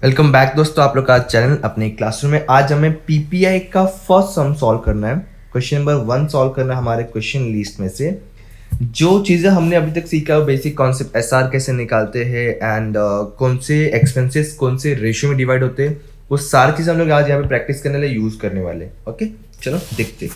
Welcome back दोस्तों, आप लोग का चैनल अपने क्लासरूम में। आज हमें पीपीआई का फर्स्ट सम सॉल्व करना है। क्वेश्चन नंबर 1 सॉल्व करना है हमारे क्वेश्चन लिस्ट में से। जो चीज़ें हमने अभी तक सीखा है, बेसिक कॉन्सेप्ट एसआर कैसे निकालते हैं एंड कौन से एक्सपेंसेस कौन से रेशियो में डिवाइड होते हैं, वो सारी चीज़ें हम लोग आज यहाँ पे प्रैक्टिस करने लिए यूज़ करने वाले हैं। ओके, चलो देखते हैं।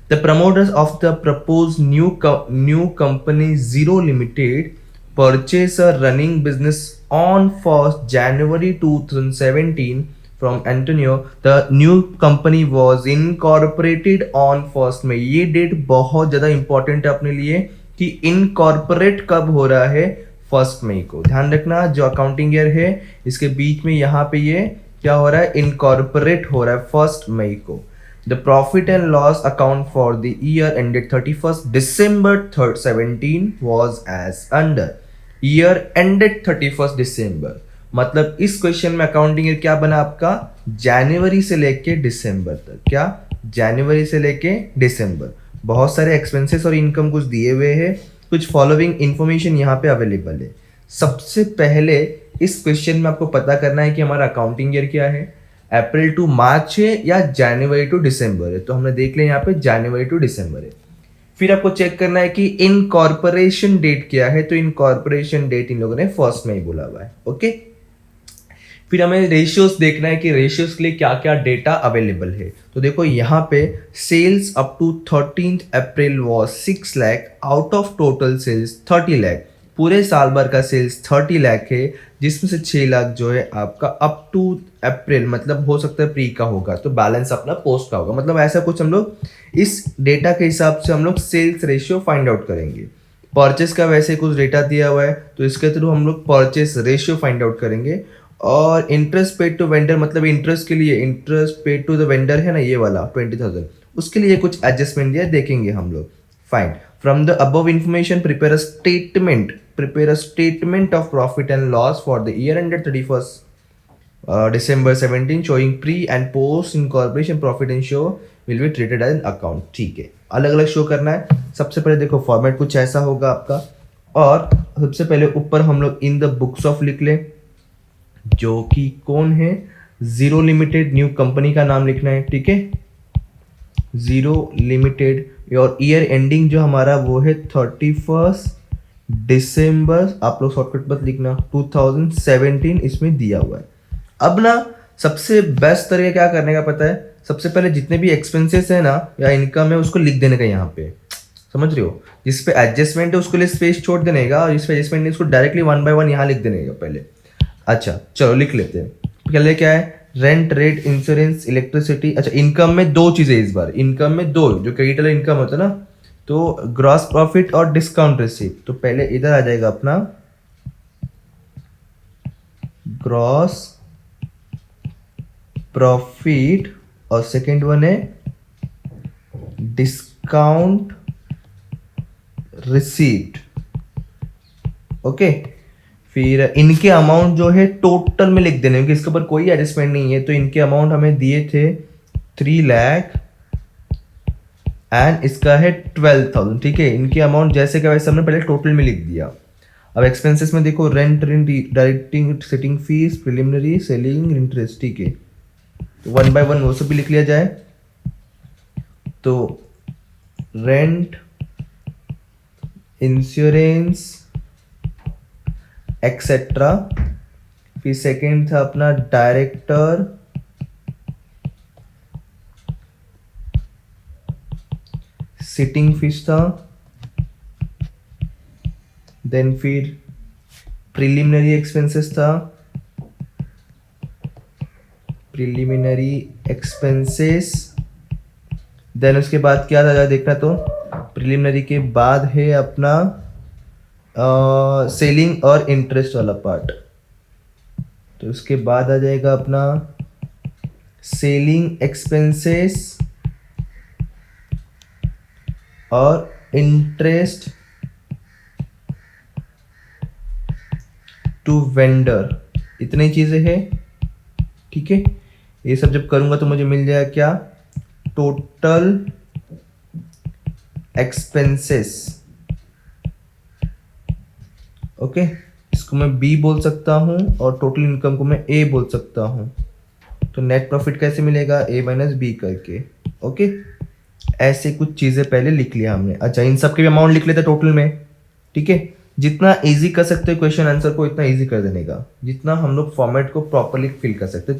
The promoters of the proposed new company Zero Limited purchased a running business on 1st January 2017 from Antonio. The new company was incorporated on 1st May. ये डेट बहुत ज़्यादा इंपॉर्टेंट है अपने लिए कि इनकॉर्पोरेट कब हो रहा है, 1 मई को। ध्यान रखना, जो अकाउंटिंग ईयर है इसके बीच में यहाँ पे ये क्या हो रहा है, इनकॉर्पोरेट हो रहा है 1 मई को। The profit and loss account for the year ended 31st December 17 was as under. Year ended 31st December, मतलब इस क्वेश्चन में अकाउंटिंग ईयर क्या बना आपका, जनवरी से लेके दिसंबर तक। क्या, जनवरी से लेके दिसंबर। बहुत सारे एक्सपेंसेस और इनकम कुछ दिए हुए हैं, कुछ फॉलोइंग इंफॉर्मेशन यहाँ पे अवेलेबल है। सबसे पहले इस क्वेश्चन में आपको पता करना है कि हमारा अकाउंटिंग ईयर क्या है, अप्रैल टू मार्च है या जनवरी टू दिसंबर है। तो हमने देख लिया यहाँ पे जनवरी टू दिसंबर है। फिर आपको चेक करना है कि इनकॉर्पोरेशन डेट क्या है। तो इनकॉर्पोरेशन डेट इन लोगों ने 1 में ही बोला हुआ है। ओके, फिर हमें रेशियोज देखना है कि रेशियोज के लिए क्या क्या डेटा अवेलेबल है। तो देखो यहाँ पे sales up to 13th April was 6 lakh out of total sales 30 lakh. पूरे साल भर का सेल्स 30 लाख है, जिसमें से 6 लाख जो है आपका अप टू अप्रैल, मतलब हो सकता है प्री का होगा, तो बैलेंस अपना पोस्ट का होगा। मतलब ऐसा कुछ हम लोग इस डेटा के हिसाब से हम लोग सेल्स रेशियो फाइंड आउट करेंगे। परचेस का वैसे कुछ डेटा दिया हुआ है, तो इसके थ्रू हम लोग परचेस रेशियो फाइंड आउट करेंगे। और इंटरेस्ट पेड टू वेंडर, मतलब इंटरेस्ट के लिए interest paid to the vendor है ना, ये वाला 20,000, उसके लिए कुछ एडजस्टमेंट दिया देखेंगे हम लोग। Fine, from the above information prepare a statement of profit and loss for the year ended 31st December 17 showing pre and post incorporation profit and show will be treated as an account। ठीक है, अलग अलग show करना है। सबसे पहले देखो format कुछ ऐसा होगा आपका, और सबसे पहले ऊपर हम लोग इन द बुक्स ऑफ लिख लें, जो कि कौन है, जीरो लिमिटेड न्यू कंपनी का नाम लिखना है। ठीक है, जीरो लिमिटेड, और ईयर एंडिंग जो हमारा वो है 31st दिसंबर, आप लोग शॉर्टकट मत लिखना, 2017 इसमें दिया हुआ है। अब ना सबसे बेस्ट तरीका क्या करने का पता है, सबसे पहले जितने भी एक्सपेंसेस है ना या इनकम है उसको लिख देने का यहाँ पे, समझ रहे हो। जिस पे एडजस्टमेंट है उसके लिए स्पेस छोड़ देने का, और जिस पे एडजस्टमेंट नहीं उसको डायरेक्टली 1 बाय 1 यहाँ लिख देने का पहले। अच्छा चलो लिख लेते हैं। पहले क्या है, रेंट, रेट, इंश्योरेंस, इलेक्ट्रिसिटी। अच्छा, इनकम में दो चीजें इस बार, इनकम में दो, जो क्रेडिट वाला इनकम होता है ना, तो ग्रॉस प्रॉफिट और डिस्काउंट रिसीप्ट। तो पहले इधर आ जाएगा अपना ग्रॉस प्रॉफिट, और सेकेंड वन है डिस्काउंट रिसीप्ट। ओके, फिर इनके अमाउंट जो है टोटल में लिख देने, क्योंकि इसके ऊपर कोई एडजस्टमेंट नहीं है। तो इनके अमाउंट हमें दिए थे 3 लाख एंड इसका है 12,000। ठीक है, इनके अमाउंट जैसे क्या वैसे हमने पहले टोटल में लिख दिया। अब एक्सपेंसेस में देखो, rent, directing, setting fees, preliminary, selling, interest. ठीक है, तो 1 बाय 1 वो सब भी लिख लिया जाए। तो रेंट, इंश्योरेंस एक्सेट्रा। फिर सेकेंड था अपना डायरेक्टर, सिटिंग फीस था। देन फिर प्रिलिमिनरी एक्सपेंसेस था, प्रिलिमिनरी एक्सपेंसेस। देन उसके बाद क्या था देखना, तो प्रिलिमिनरी के बाद है अपना सेलिंग और इंटरेस्ट वाला पार्ट। तो उसके बाद आ जाएगा अपना सेलिंग एक्सपेंसेस और इंटरेस्ट टू वेंडर। इतनी चीजें हैं। ठीक है, ये सब जब करूंगा तो मुझे मिल जाएगा क्या, टोटल एक्सपेंसेस। ओके, इसको मैं बी बोल सकता हूँ और टोटल इनकम को मैं ए बोल सकता हूँ। तो नेट प्रॉफिट कैसे मिलेगा, ए माइनस बी करके। ओके, ऐसे कुछ चीज़ें पहले लिख लिया हमने। अच्छा, इन सब के भी अमाउंट लिख लेते टोटल में। ठीक है, जितना इजी कर सकते हो क्वेश्चन आंसर को इतना इजी कर देने का, जितना हम लोग फॉर्मेट को प्रॉपरली फिल कर सकते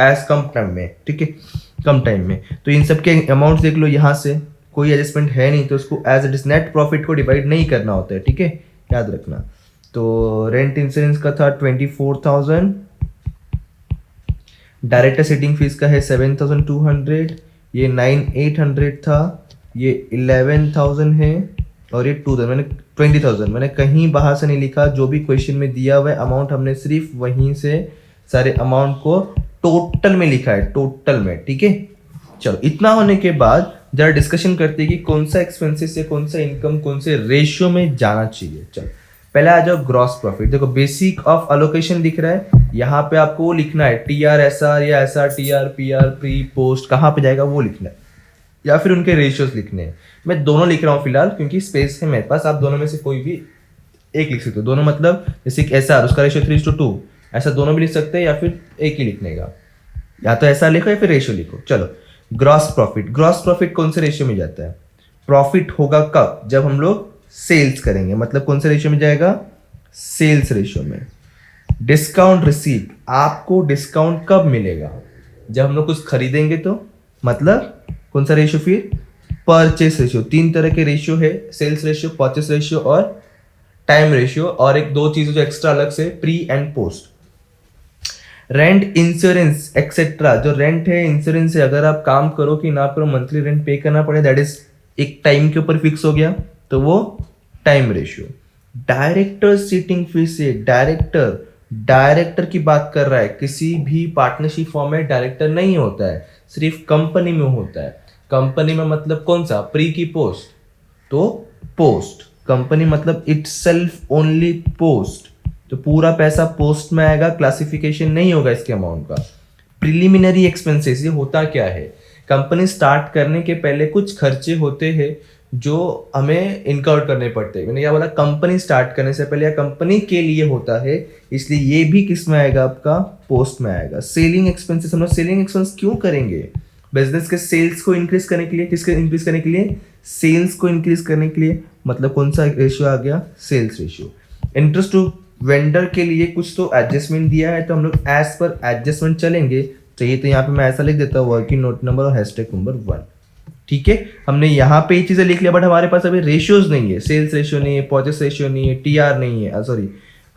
एज कम टाइम में। ठीक है, कम टाइम में। तो इन सब के अमाउंट देख लो, यहाँ से कोई एडजस्टमेंट है नहीं, तो उसको as it is net profit को डिवाइड नहीं करना होता है। ठीक है, याद रखना। तो रेंट इंश्योरेंस का था 24,000, डायरेक्टर सिटिंग फीस का है 7,200, ये 9,800 था, ये 11,000 है, और ये 2,000 मैंने 20,000 मैंने कहीं बाहर से नहीं लिखा। जो भी क्वेश्चन में दिया हुआ है अमाउंट हमने सिर्फ वहीं से सारे अमाउंट को टोटल में लिखा है, टोटल में। ठीक है, चलो इतना होने के बाद जरा डिस्कशन करते हैं कि कौन सा एक्सपेंसेस या कौन सा इनकम कौन से रेशियो में जाना चाहिए। चलो पहले आ जाओ ग्रॉस प्रॉफिट। देखो बेसिक ऑफ अलोकेशन दिख रहा है, यहाँ पे आपको वो लिखना है टीआर एसआर या SR TR PR pre post कहाँ पे जाएगा वो लिखना है, या फिर उनके रेशियोज लिखने हैं। मैं दोनों लिख रहा हूँ फिलहाल क्योंकि स्पेस है मेरे पास, आप दोनों में से कोई भी एक लिख सकते हो। दोनों मतलब जैसे एसआर उसका रेशियो 3:2, ऐसा दोनों भी लिख सकते हैं, या फिर एक ही लिखने का, या तो ऐसा लिखो या फिर रेशियो लिखो। चलो ग्रॉस प्रॉफिट, ग्रॉस प्रॉफिट कौन से रेशियो में जाता है? प्रॉफिट होगा कब? जब हम लोग सेल्स करेंगे, मतलब कौन से रेशियो में जाएगा? सेल्स रेशियो में। डिस्काउंट रिसीव, आपको डिस्काउंट कब मिलेगा? जब हम लोग कुछ खरीदेंगे तो, मतलब कौन सा रेशियो फिर? Purchase ratio. 3 तरह के रेशियो है, सेल्स रेशियो, परचेस रेशियो और टाइम रेशियो, और एक 2 चीजें जो एक्स्ट्रा अलग से, pre and post. Rent, insurance etcetera, जो रेंट है इंश्योरेंस है, अगर आप काम करो कि ना करो मंथली रेंट पे करना पड़े, दैट इज एक टाइम के ऊपर फिक्स हो गया, तो वो time ratio. Director sitting fees है, डायरेक्टर की बात कर रहा है, किसी भी पार्टनरशिप फॉर्म में डायरेक्टर नहीं होता है, सिर्फ कंपनी में होता है। कंपनी में मतलब कौन सा? प्री की पोस्ट, तो पोस्ट। कंपनी मतलब इटसेल्फ ओनली पोस्ट, तो पूरा पैसा पोस्ट में आएगा, क्लासिफिकेशन नहीं होगा इसके अमाउंट का। प्रिलिमिनरी एक्सपेंसेस, ये होता क्या है? कंपनी स्टार्ट करने के पहले कुछ खर्चे होते हैं जो हमें इनकर्ड करने पड़ते हैं। मैंने क्या बोला? कंपनी स्टार्ट करने से पहले या कंपनी के लिए होता है, इसलिए ये भी किस में आएगा? आपका पोस्ट में आएगा। सेलिंग एक्सपेंसेस, हम लोग सेलिंग एक्सपेंस क्यों करेंगे? बिजनेस के सेल्स को इंक्रीज करने के लिए। किसके इंक्रीज करने के लिए? सेल्स को इंक्रीज करने के लिए। मतलब कौन सा रेशियो आ गया? Sales ratio. Interest to vendor के लिए कुछ तो एडजस्टमेंट दिया है, तो हम लोग एज पर एडजस्टमेंट चलेंगे। चाहिए तो यहाँ पे मैं ऐसा लिख देता हूँ, वर्किंग नोट नंबर और हैशटैग नंबर 1। ठीक है, हमने यहाँ पे ये चीजें लिख लिया, बट हमारे पास अभी रेशियोज नहीं है। सेल्स रेशियो नहीं है, परचेस रेशियो नहीं है, टीआर नहीं है, सॉरी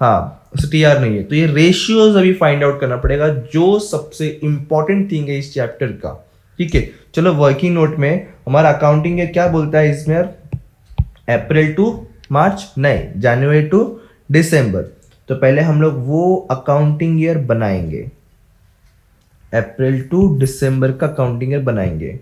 हाँ टीआर नहीं है। तो ये रेशियोज अभी फाइंड आउट करना पड़ेगा, जो सबसे इंपॉर्टेंट थिंग है इस चैप्टर का। ठीक है, चलो वर्किंग नोट में हमारा अकाउंटिंग क्या बोलता है इसमें? अप्रैल टू मार्च नहीं, जनवरी टू दिसंबर। तो पहले हम लोग वो अकाउंटिंग ईयर बनाएंगे, अप्रैल टू दिसंबर का अकाउंटिंग ईयर बनाएंगे।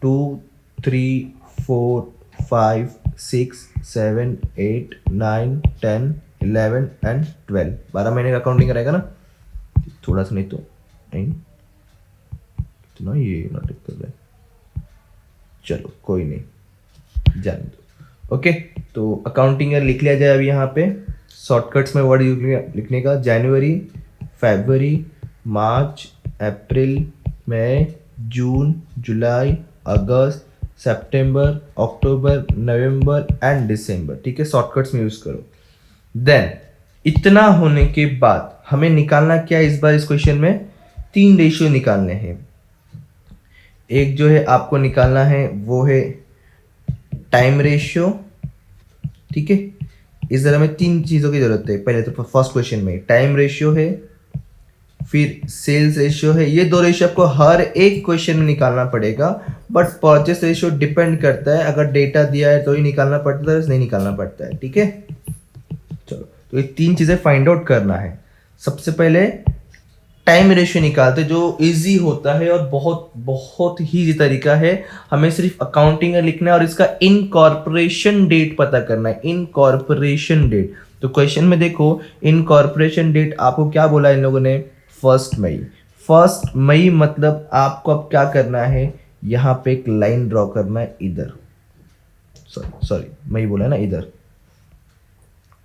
2, 3, 4, 5, 6, 7, 8, 9, 10, 11 एंड 12, 12 महीने का अकाउंटिंग रहेगा ना? थोड़ा सा नहीं तो नहीं इतना ये नाटक कर रहा है, चलो कोई नहीं, जाने दो। ओके, तो अकाउंटिंग ईयर लिख लिया जाए अभी यहाँ पे। शॉर्टकट्स में वर्ड लिखने का, जनवरी, फरवरी, मार्च, अप्रैल, मई, जून, जुलाई, अगस्त, सितंबर, अक्टूबर, नवंबर एंड दिसंबर। ठीक है, शॉर्टकट्स में यूज करो। देन इतना होने के बाद हमें निकालना क्या है इस बार? इस क्वेश्चन में 3 रेशियो निकालने हैं। एक जो है आपको निकालना है वो है टाइम रेशियो। ठीक है, इस तरह में 3 चीजों की जरूरत है। पहले तो फर्स्ट क्वेश्चन में टाइम रेशियो है, फिर सेल्स रेशियो है। ये 2 रेशियो आपको हर एक क्वेश्चन में निकालना पड़ेगा, बट परचेस रेशियो डिपेंड करता है, अगर डेटा दिया है तो ही निकालना पड़ता है, नहीं निकालना पड़ता है। ठीक है, चलो तो ये 3 चीजें फाइंड आउट करना है। सबसे पहले टाइम रेशियो निकालते, जो इजी होता है और बहुत बहुत ही इजी तरीका है। हमें सिर्फ अकाउंटिंग लिखना है और इसका इनकॉर्पोरेशन डेट पता करना है, इनकॉर्पोरेशन डेट। तो क्वेश्चन में देखो, इनकॉर्पोरेशन डेट आपको क्या बोला इन लोगों ने? 1 मई। 1 मई मतलब आपको अब क्या करना है? यहाँ पे एक लाइन ड्रॉ करना है इधर, सॉरी मई बोला है ना, इधर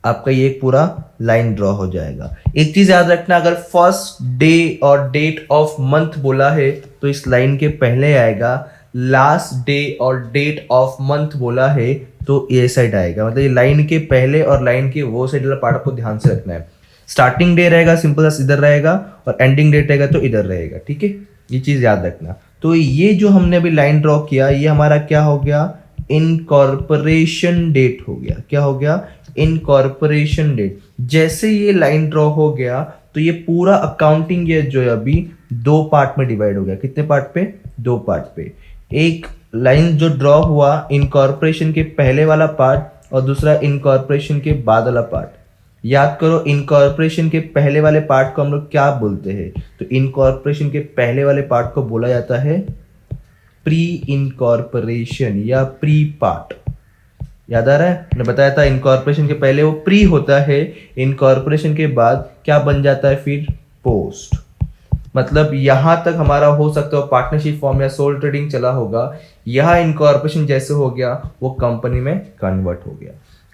आपका ये एक पूरा लाइन ड्रॉ हो जाएगा। एक चीज याद रखना, अगर फर्स्ट डे और डेट ऑफ मंथ बोला है तो इस लाइन के पहले आएगा, लास्ट डे और डेट ऑफ मंथ बोला है तो ये साइड आएगा। मतलब ये लाइन के पहले और लाइन के वो साइड वाला पार्ट आपको ध्यान से रखना है। स्टार्टिंग डे रहेगा सिंपल सा इधर रहेगा और एंडिंग डेट रहेगा तो इधर रहेगा, ठीक है, ये चीज याद रखना। तो ये जो हमने अभी लाइन ड्रॉ किया ये हमारा क्या हो गया, इनकॉर्पोरेशन डेट हो गया। क्या हो गया, इनकॉर्पोरेशन डेट। जैसे ये लाइन ड्रॉ हो गया तो ये पूरा अकाउंटिंग ईयर जो है अभी दो पार्ट में डिवाइड हो गया। कितने पार्ट पे, दो पार्ट पे। एक लाइन जो ड्रॉ हुआ इनकॉर्पोरेशन के पहले वाला पार्ट और दूसरा इनकॉर्पोरेशन के बाद वाला पार्ट। याद करो इनकॉर्पोरेशन के पहले वाले पार्ट को हम लोग क्या बोलते हैं, तो इनकॉर्पोरेशन के पहले वाले पार्ट को बोला जाता है प्री इनकॉर्पोरेशन या प्री पार्ट। याद आ रहा है, मैंने बताया था इनकॉर्पोरेशन के पहले वो प्री होता है, इनकॉर्पोरेशन के बाद क्या बन जाता है फिर पोस्ट। मतलब यहां तक हमारा हो सकता है पार्टनरशिप फॉर्म या सोल ट्रेडिंग चला होगा, यहां इनकॉर्पोरेशन जैसे हो गया वो कंपनी में कन्वर्ट हो गया।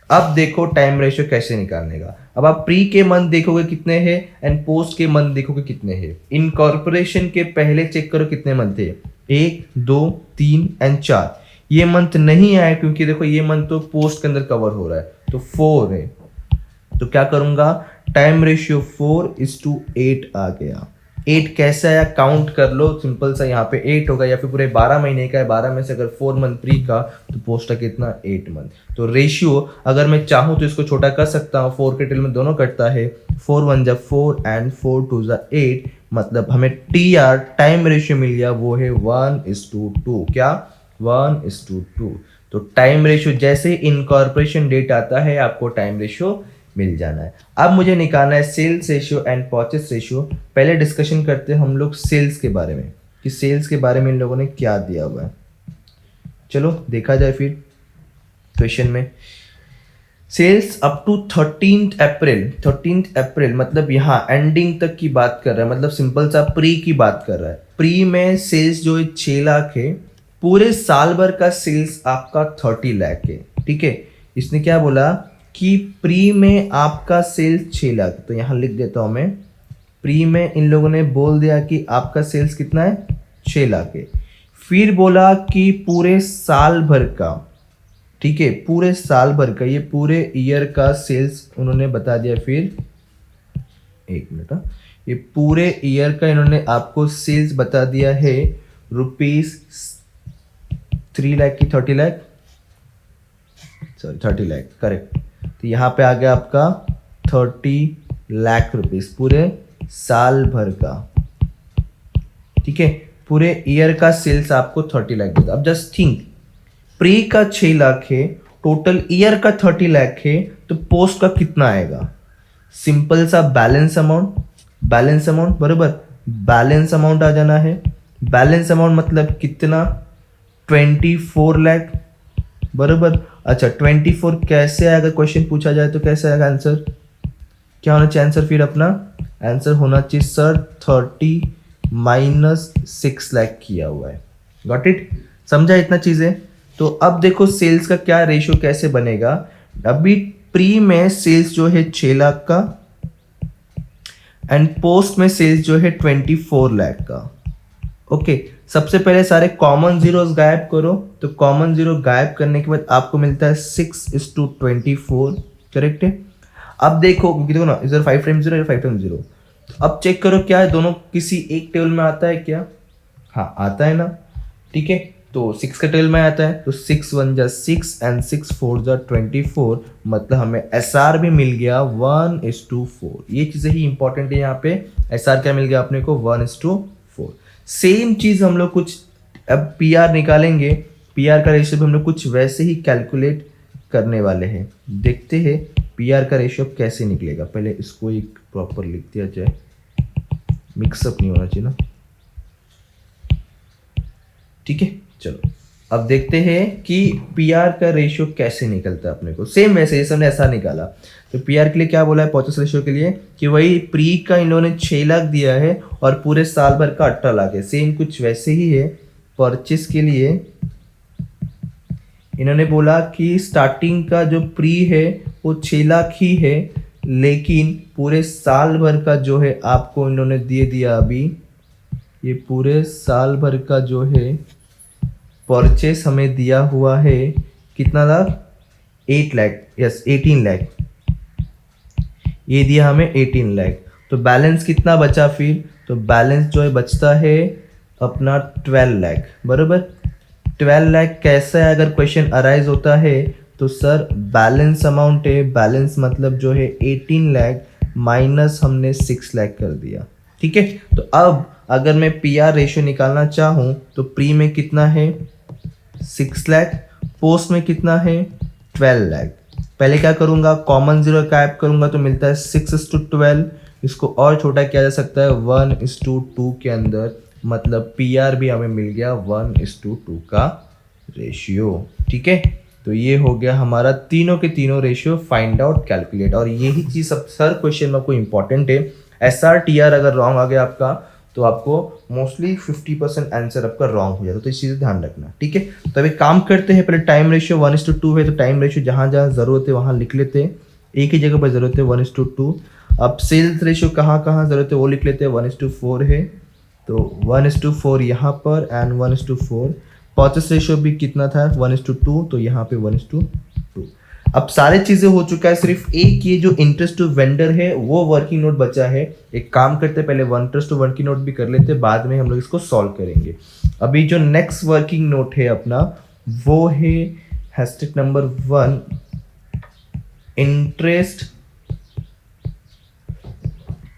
अब देखो टाइम रेशियो कैसे निकालने का। अब आप प्री के मंथ देखोगे कितने हैं एंड पोस्ट के मंथ देखोगे कितने हैं। इनकॉर्पोरेशन के पहले चेक करो कितने मंथ थे, 1 2 3 एंड 4। ये मंथ नहीं आया क्योंकि देखो ये मंथ तो पोस्ट के अंदर कवर हो रहा है तो 4 है। तो क्या करूंगा, टाइम रेशियो 4:8 आ गया। 8 कैसे आया, काउंट कर लो सिंपल सा, यहाँ पे 8 होगा या फिर पूरे 12 महीने का है, 12 में से अगर 4 मंथ प्री का तो पोस्ट का कितना 8 मंथ। तो रेशियो अगर मैं चाहूँ तो इसको छोटा कर सकता हूँ, 4 के टेल में दोनों कटता है, 4 1 जा 4 एंड 4 2 जा 8। मतलब हमें TR टाइम रेशियो मिल गया वो है 1:2। क्या, 1:2। तो टाइम रेशियो जैसे इनकॉर्पोरेशन डेट आता है आपको टाइम रेशियो मिल जाना है। अब मुझे निकालना है sales ratio and purchase ratio. पहले डिस्कशन करते हैं हम लोग सेल्स के बारे में कि सेल्स के बारे में इन लोगों ने क्या दिया हुआ है। चलो देखा जाए फिर क्वेश्चन में। सेल्स अप टू 13 अप्रैल मतलब यहाँ एंडिंग तक की बात कर रहा है, मतलब सिंपल सा प्री की बात कर रहा है। प्री में सेल्स जो है 6 लाख है, पूरे साल भर का सेल्स आपका 30 लाख है। ठीक है, इसने क्या बोला कि प्री में आपका सेल्स 6 लाख, तो यहाँ लिख देता हूं मैं, प्री में इन लोगों ने बोल दिया कि आपका सेल्स कितना है, 6 लाख है। फिर बोला कि पूरे साल भर का, ठीक है, पूरे साल भर का, ये पूरे ईयर का सेल्स उन्होंने बता दिया। फिर एक मिनट, ये पूरे ईयर का इन्होंने आपको सेल्स बता दिया है रुपीज 3 लाख की 30 लाख, सॉरी 30 लाख करेक्ट। तो यहाँ पे आ गया आपका 30 लाख रुपीस पूरे साल भर का। ठीक है, पूरे ईयर का सेल्स आपको 30 लाख देता। अब जस्ट थिंक, प्री का 6 लाख है, टोटल ईयर का 30 लाख है, तो पोस्ट का कितना आएगा। सिंपल सा बैलेंस अमाउंट बराबर, बैलेंस अमाउंट आ जाना है। बैलेंस अमाउंट मतलब कितना, 24 लाख बराबर। अच्छा 24 कैसे आएगा, क्वेश्चन पूछा जाए तो कैसे आएगा आंसर, क्या होना चाहिए आंसर, फिर अपना आंसर होना चाहिए सर 30 माइनस 6 लाख किया हुआ है। गॉट इट, समझा इतना चीजें। तो अब देखो सेल्स का क्या रेशियो कैसे बनेगा। अभी प्री में सेल्स जो है 6 लाख का एंड पोस्ट में सेल्स जो है 24 लाख का। ओके, सबसे पहले सारे कॉमन जीरोस गायब करो, तो कॉमन जीरो गायब करने के बाद आपको मिलता है 6:24, करेक्ट है। अब देखो क्योंकि देखो ना इधर 5 टाइम्स 0 5 टाइम्स 0, तो अब चेक करो क्या है दोनों किसी एक टेबल में आता है क्या, हाँ आता है ना। ठीक है, तो 6 का टेबल में आता है, तो 6 1 जा 6 एंड 6 4 जा 24, मतलब हमें SR भी मिल गया 1:4। ये चीजें ही इंपॉर्टेंट है यहाँ पे। SR क्या मिल गया अपने को, 1:4। सेम चीज हम लोग कुछ अब PR निकालेंगे, PR का रेशियो भी हम लोग कुछ वैसे ही कैलकुलेट करने वाले हैं। देखते हैं PR का रेशियो कैसे निकलेगा। पहले इसको एक प्रॉपर लिख दिया जाए, मिक्सअप नहीं होना चाहिए ना। ठीक है, चलो अब देखते हैं कि PR का रेशियो कैसे निकलता है अपने को। सेम वैसे जैसे हमने ऐसा निकाला, तो PR के लिए क्या बोला है परचेस रेशियो के लिए कि वही प्री का इन लोगों ने 6 लाख दिया है और पूरे साल भर का 18 लाख है। सेम कुछ वैसे ही है परचेस के लिए। इन्होंने बोला कि स्टार्टिंग का जो प्री है वो 6 लाख ही है, लेकिन पूरे साल भर का जो है आपको इन्होंने दे दिया अभी, ये पूरे साल भर का जो है परचेस हमें दिया हुआ है कितना लाख, 8 लाख, यस 18 लाख, ये दिया हमें 18 लाख। तो बैलेंस कितना बचा फिर, तो बैलेंस जो है बचता है अपना 12 लाख, बराबर। 12 लाख कैसा है, अगर क्वेश्चन अराइज होता है तो सर बैलेंस अमाउंट है, बैलेंस मतलब जो है 18 लाख माइनस हमने 6 लाख कर दिया, ठीक है। तो अब अगर मैं पी आर रेशियो निकालना चाहूँ तो प्री में कितना है 6 लाख, पोस्ट में कितना है 12 लाख। पहले क्या करूँगा, कॉमन जीरो का ऐप करूँगा तो मिलता है 6:12, इसको और छोटा किया जा सकता है 1:2 के अंदर, मतलब पी आर भी हमें मिल गया 1:2 का रेशियो, ठीक है। तो ये हो गया हमारा तीनों के तीनों रेशियो फाइंड आउट कैलकुलेट। और यही चीज़ सब सर क्वेश्चन में आपको इंपॉर्टेंट है। एस आर टी आर अगर रॉन्ग आ गया आपका तो आपको मोस्टली 50% आंसर आपका रॉन्ग हो जाता है, तो इस चीज़ ध्यान रखना, ठीक है। तो अभी काम करते हैं, पहले टाइम रेशियो 1:2 है, तो टाइम रेशियो जहाँ जहाँ ज़रूरत है वहाँ लिख लेते हैं, एक ही जगह पर ज़रूरत है 1:2। अब सेल्स रेशियो कहाँ कहाँ ज़रूरत है वो लिख लेते हैं, 1:4 है, तो 1:4 यहाँ पर एंड 1:4। परचेस रेशियो भी कितना था 1:2, तो यहाँ पे 1:2। अब सारी चीजें हो चुका है, सिर्फ एक ये जो इंटरेस्ट टू वेंडर है वो वर्किंग नोट बचा है। एक काम करते पहले इंटरेस्ट टू वर्किंग नोट भी कर लेते, बाद में हम लोग इसको सॉल्व करेंगे। अभी जो नेक्स्ट वर्किंग नोट है अपना वो है hashtag number 1, interest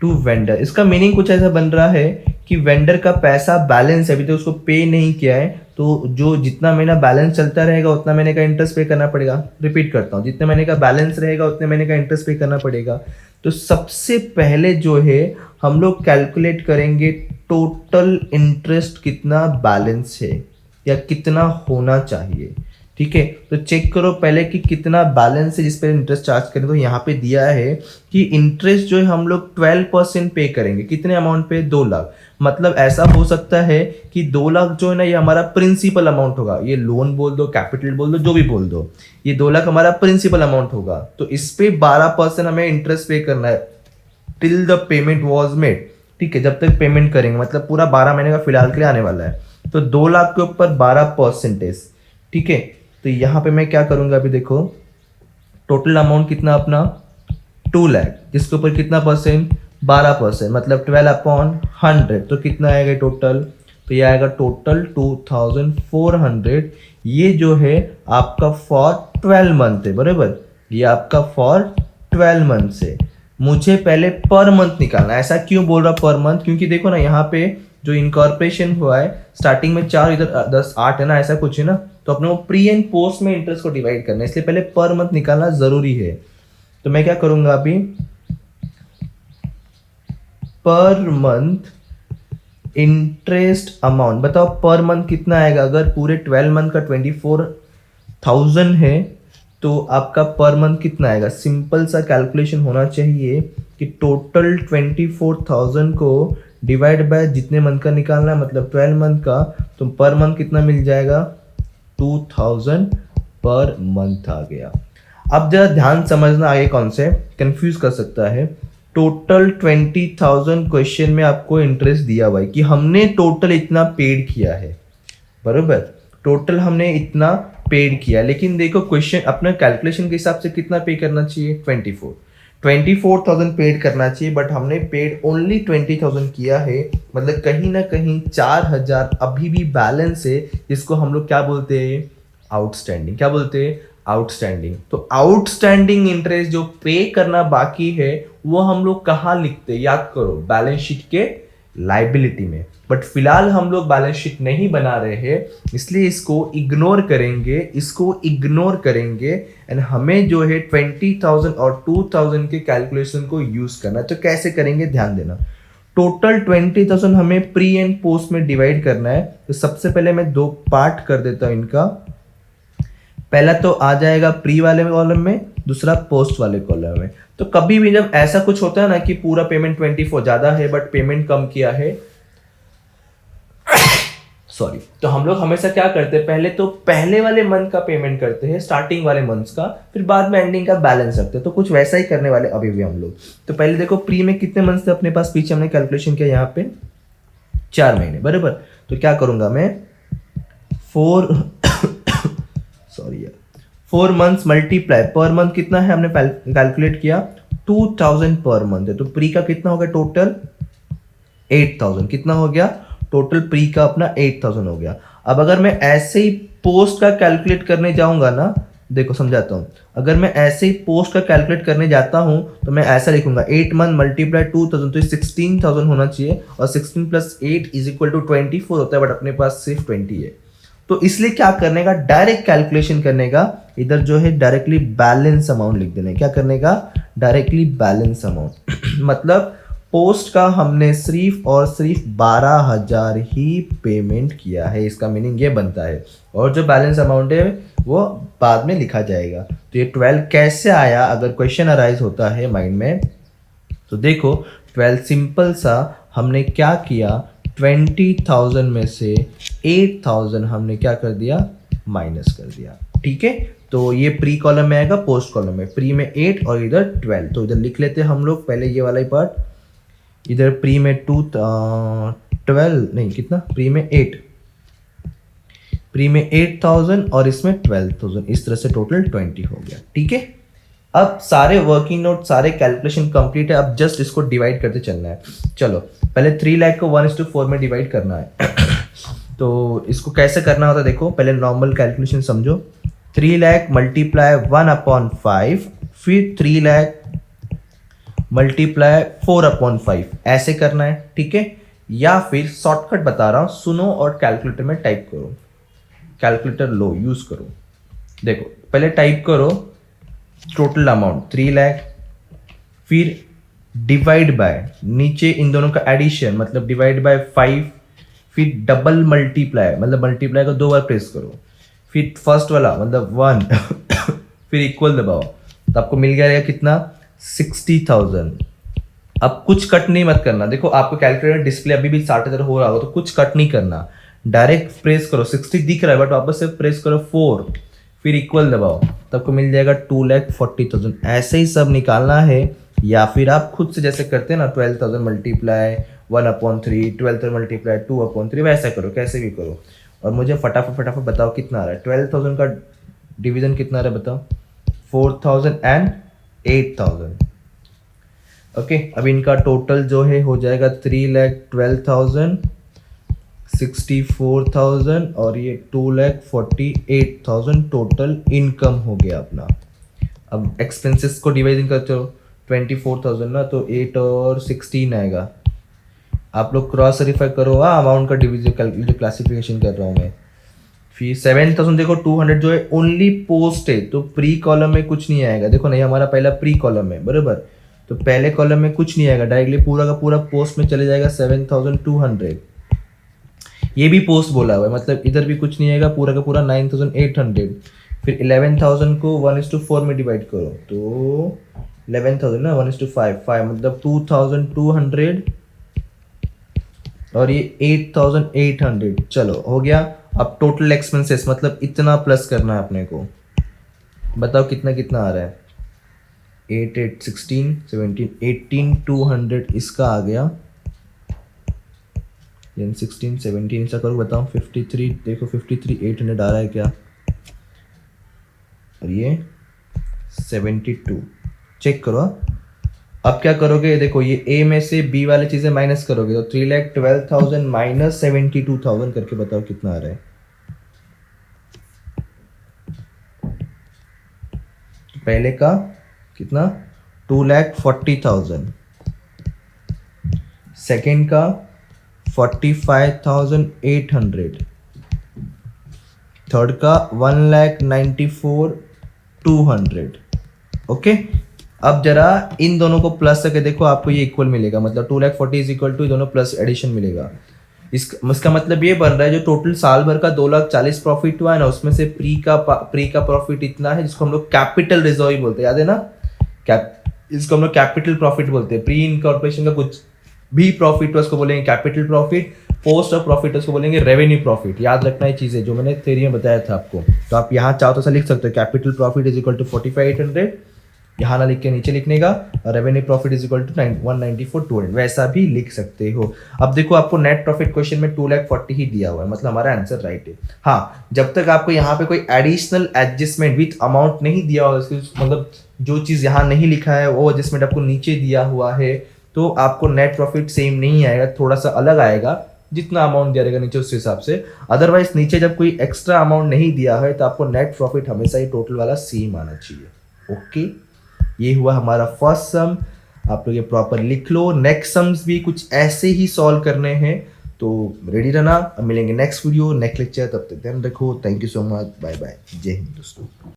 to vendor. इसका मीनिंग कुछ ऐसा बन रहा है कि वेंडर का पैसा बैलेंस है, अभी तो उसको पे नहीं किया है, तो जो जितना महीना बैलेंस चलता रहेगा उतना महीने का इंटरेस्ट पे करना पड़ेगा। रिपीट करता हूँ, जितने महीने का बैलेंस रहेगा उतने महीने का इंटरेस्ट पे करना पड़ेगा। तो सबसे पहले जो है हम लोग कैलकुलेट करेंगे टोटल इंटरेस्ट कितना बैलेंस है या कितना होना चाहिए, ठीक है। तो चेक करो पहले कि कितना बैलेंस है जिस पर इंटरेस्ट चार्ज करें। तो यहाँ पे दिया है कि इंटरेस्ट जो है हम लोग 12% पे करेंगे, कितने अमाउंट पे, 2 लाख। मतलब ऐसा हो सकता है कि 2 लाख जो है ना ये हमारा प्रिंसिपल अमाउंट होगा, ये लोन बोल दो, कैपिटल बोल दो, जो भी बोल दो, ये 2 लाख हमारा प्रिंसिपल अमाउंट होगा। तो इस पे 12% हमें इंटरेस्ट पे करना है till the payment was made, ठीक है, जब तक पेमेंट करेंगे, मतलब पूरा 12 महीने का फिलहाल के लिए आने वाला है। तो 2 लाख के ऊपर 12%, ठीक है। तो यहाँ पे मैं क्या करूंगा, अभी देखो टोटल अमाउंट कितना अपना 2 लाख, जिसके ऊपर कितना परसेंट 12%, मतलब 12/100, तो कितना आएगा टोटल, तो ये आएगा टोटल 2400। ये जो है आपका फॉर 12 मंथ है, बराबर, ये आपका फॉर 12 मंथ है। मुझे पहले पर मंथ निकालना है। ऐसा क्यों बोल रहा पर मंथ, क्योंकि देखो ना यहाँ पे जो इनकॉर्पोरेशन हुआ है स्टार्टिंग में 4, इधर 10, 8 है ना, ऐसा कुछ है ना, तो अपने को प्री एंड पोस्ट में इंटरेस्ट को डिवाइड करना है, इसलिए पहले पर मंथ निकालना जरूरी है। तो मैं क्या करूंगा अभी, पर मंथ इंटरेस्ट अमाउंट बताओ, पर मंथ कितना आएगा। अगर पूरे 12 मंथ का 24,000 है तो आपका पर मंथ कितना आएगा। सिंपल सा कैलकुलेशन होना चाहिए कि टोटल 24,000 को डिवाइड बाय जितने मंथ का निकालना है, मतलब 12 मंथ का, तो पर मंथ कितना मिल जाएगा 2000 पर मंथ आ गया। अब जरा ध्यान समझना, आगे कॉन्सेप्ट कंफ्यूज कर सकता है। टोटल 20,000 क्वेश्चन में आपको इंटरेस्ट दिया हुआ है कि हमने टोटल इतना पेड किया है, बरोबर, टोटल हमने इतना पेड किया, लेकिन देखो क्वेश्चन अपना कैलकुलेशन के हिसाब से कितना पे करना चाहिए, 24,000 पेड करना चाहिए, बट हमने पेड ओनली 20,000 किया है, मतलब कहीं ना कहीं 4,000 अभी भी बैलेंस है, जिसको हम लोग क्या बोलते हैं, आउटस्टैंडिंग। क्या बोलते हैं, आउटस्टैंडिंग। तो आउटस्टैंडिंग इंटरेस्ट जो पे करना बाकी है वो हम लोग कहाँ लिखते हैं, याद करो, बैलेंस शीट के लाइबिलिटी में। बट फिलहाल हम लोग बैलेंस शीट नहीं बना रहे हैं, इसलिए इसको इग्नोर करेंगे एंड हमें जो है 20,000 और 2,000 के कैलकुलेशन को यूज करना है। तो कैसे करेंगे, ध्यान देना। टोटल 20,000 हमें प्री एंड पोस्ट में डिवाइड करना है। तो सबसे पहले मैं 2 पार्ट कर देता हूं इनका। पहला तो आ जाएगा प्री वाले कॉलम में, दूसरा पोस्ट वाले कॉलम में। तो कभी भी जब ऐसा कुछ होता है ना कि पूरा पेमेंट 24 ज्यादा है बट पेमेंट कम किया है, सॉरी, तो हम लोग हमेशा क्या करते हैं, पहले तो पहले वाले मंथ का पेमेंट करते हैं, स्टार्टिंग वाले मंथ्स का, फिर बाद में एंडिंग का बैलेंस रखते हैं। तो कुछ वैसा ही करने वाले अभी भी हम लोग। तो पहले देखो प्री में कितने मंथ्स थे अपने पास, पीछे हमने कैलकुलेशन किया यहाँ पे 4 महीने बराबर। तो क्या करूंगा मैं 4 सॉरी यार 4 मंथ्स मल्टीप्लाई पर मंथ कितना है हमने कैलकुलेट किया 2000 पर मंथ है। तो प्री का कितना हो गया टोटल 8000, कितना हो गया टोटल प्री का अपना 8000 हो गया। अब अगर मैं ऐसे ही पोस्ट का कैलकुलेट करने जाऊंगा ना, देखो समझाता हूँ, अगर मैं ऐसे ही पोस्ट का कैलकुलेट करने जाता हूँ तो मैं ऐसा लिखूंगा 8 मंथ मल्टीप्लाई 2000, तो 16000 होना चाहिए, और 16 प्लस 8 इज इक्वल टू 24 होता है, बट अपने पास सिर्फ 20 है। तो इसलिए क्या करने का, डायरेक्ट कैलकुलेशन करने का, इधर जो है डायरेक्टली बैलेंस अमाउंट लिख देना है। क्या करने का, डायरेक्टली बैलेंस अमाउंट मतलब पोस्ट का हमने सिर्फ और सिर्फ 12,000 ही पेमेंट किया है, इसका मीनिंग ये बनता है, और जो बैलेंस अमाउंट है वो बाद में लिखा जाएगा। तो ये 12 कैसे आया, अगर क्वेश्चन अराइज होता है माइंड में, तो देखो 12 सिंपल सा हमने क्या किया, 20,000 में से 8,000 हमने क्या कर दिया, माइनस कर दिया। ठीक है, तो ये प्री कॉलम में आएगा, पोस्ट कॉलम में, प्री में 8 और इधर 12। तो इधर लिख लेते हैं हम लोग पहले ये वाला ही पार्ट, इधर प्री में 12 नहीं कितना, प्री में 8, प्री में 8000 और इसमें 12000, इस तरह से टोटल 20 हो गया। ठीक है, अब सारे वर्किंग नोट सारे कैलकुलेशन कंप्लीट है, अब जस्ट इसको डिवाइड करते चलना है। चलो पहले 3 लाख को 1:4 में डिवाइड करना है। तो इसको कैसे करना होता है देखो, पहले नॉर्मल कैलकुलेशन समझो, 3 लाख मल्टीप्लाई 1/5, फिर 3 लाख मल्टीप्लाई 4/5, ऐसे करना है। ठीक है, या फिर शॉर्टकट बता रहा हूं, सुनो और कैलकुलेटर में टाइप करो, कैलकुलेटर लो यूज करो। देखो पहले टाइप करो टोटल अमाउंट 3 लाख, फिर डिवाइड बाय, नीचे इन दोनों का एडिशन मतलब डिवाइड बाय 5, फिर डबल मल्टीप्लाई मतलब मल्टीप्लाई को 2 बार प्रेस करो, फिर फर्स्ट वाला मतलब 1 फिर इक्वल दबाओ, तो आपको मिल गया कितना 60,000। अब कुछ कट नहीं मत करना, देखो आपको कैलकुलेटर डिस्प्ले अभी भी 60,000 हो रहा होगा, तो कुछ कट नहीं करना, डायरेक्ट प्रेस करो, 60 दिख रहा है बट वापस से प्रेस करो 4, फिर इक्वल दबाओ, तब को मिल जाएगा 2,40,000। ऐसे ही सब निकालना है, या फिर आप खुद से जैसे करते हैं ना 12,000 मल्टीप्लाई 1/3, 12,000 मल्टीप्लाई 2/3, वैसा करो, कैसे भी करो। और मुझे फटाफट बताओ कितना आ रहा है, 12,000 का डिवीजन कितना आ रहा है बताओ, 4,000 एंड 8,000। ओके, अब इनका टोटल जो है हो जाएगा 3,12,000, 64,000 और ये 2,48,000 टोटल इनकम हो गया अपना। अब एक्सपेंसेस को डिवाइड करते हो 24,000 ना, तो 8 और 16 आएगा। आप लोग क्रॉस वेरीफाई करो अमाउंट का डिवीजन, जो क्लासिफिकेशन कर रहा हूँ मैं। फिर 7,000 देखो 200 जो है ओनली पोस्ट है, तो प्री कॉलम में कुछ नहीं आएगा। देखो नहीं, हमारा पहला प्री कॉलम है बराबर, तो पहले कॉलम में कुछ नहीं आएगा, डायरेक्टली पूरा का पूरा पोस्ट में चले जाएगा 7,200। ये भी पोस्ट बोला हुआ है, मतलब इधर भी कुछ नहीं आएगा, पूरा का पूरा 9,800। फिर 11,000 को 1:4 में डिवाइड करो, तो 11,000 ना 1:5 मतलब 2,200 और ये 8,800। चलो हो गया। अब टोटल एक्सपेंसेस मतलब इतना प्लस करना है अपने को, बताओ कितना कितना आ रहा है, 8, 8, 16, 17, 18,200 इसका आ गया, 16, 17 ऐसा करो बताओ, 53 देखो 53,800 आ रहा है क्या, और ये 72 चेक करो। अब क्या करोगे, देखो ये ए में से बी वाली चीजें माइनस करोगे, तो 3,12,000 माइनस 72,000 करके बताओ कितना आ रहा है। पहले का कितना 2,40,000, सेकेंड का 45,800, थर्ड का 1,94,200। ओके, अब जरा इन दोनों को प्लस करके देखो, आपको ये इक्वल मिलेगा, मतलब 2,40,000 इज इक्वल टू दोनों प्लस एडिशन मिलेगा। इसका मतलब ये बन रहा है जो टोटल साल भर का 2,40,000 प्रॉफिट हुआ है ना, उसमें से प्री का प्रॉफिट इतना है, जिसको हम लोग कैपिटल रिजर्व बोलते हैं, याद है ना, इसको हम लोग कैपिटल प्रॉफिट बोलते हैं। प्री इनकॉर्पोरेशन का कुछ भी प्रॉफिट हुआ उसको बोलेंगे capital profit, post of profit उसको बोलेंगे रेवेन्यू प्रॉफिट। याद रखना ये चीज़ें जो मैंने थ्योरी में बताया था आपको। तो आप यहाँ चाहो तो ऐसा लिख सकते हो, capital profit is equal to 45,800, यहाँ ना लिख के नीचे लिखने का, और revenue profit is equal to 194,200, वैसा भी लिख सकते हो। अब देखो आपको नेट प्रॉफिट क्वेश्चन में 2,40,000 ही दिया हुआ है, मतलब हमारा आंसर राइट है। हाँ, जब तक आपको यहाँ पे कोई एडिशनल एडजस्टमेंट विथ अमाउंट नहीं दिया हुआ, मतलब जो चीज़ यहाँ नहीं लिखा है वो एडजस्टमेंट आपको नीचे दिया हुआ है, तो आपको नेट प्रॉफिट सेम नहीं आएगा, थोड़ा सा अलग आएगा, जितना अमाउंट दिया रहेगा नीचे उस हिसाब से। अदरवाइज नीचे जब कोई एक्स्ट्रा अमाउंट नहीं दिया है तो आपको नेट प्रॉफिट हमेशा ही टोटल वाला सेम आना चाहिए। ओके, ये हुआ हमारा फर्स्ट सम। आप लोग ये प्रॉपर लिख लो। नेक्स्ट सम्स भी कुछ ऐसे ही सॉल्व करने हैं, तो रेडी रहना। अब मिलेंगे नेक्स्ट वीडियो नेक्स्ट लेक्चर, तब तक ध्यान रखो। Thank you so much, bye bye, जय हिंद दोस्तों।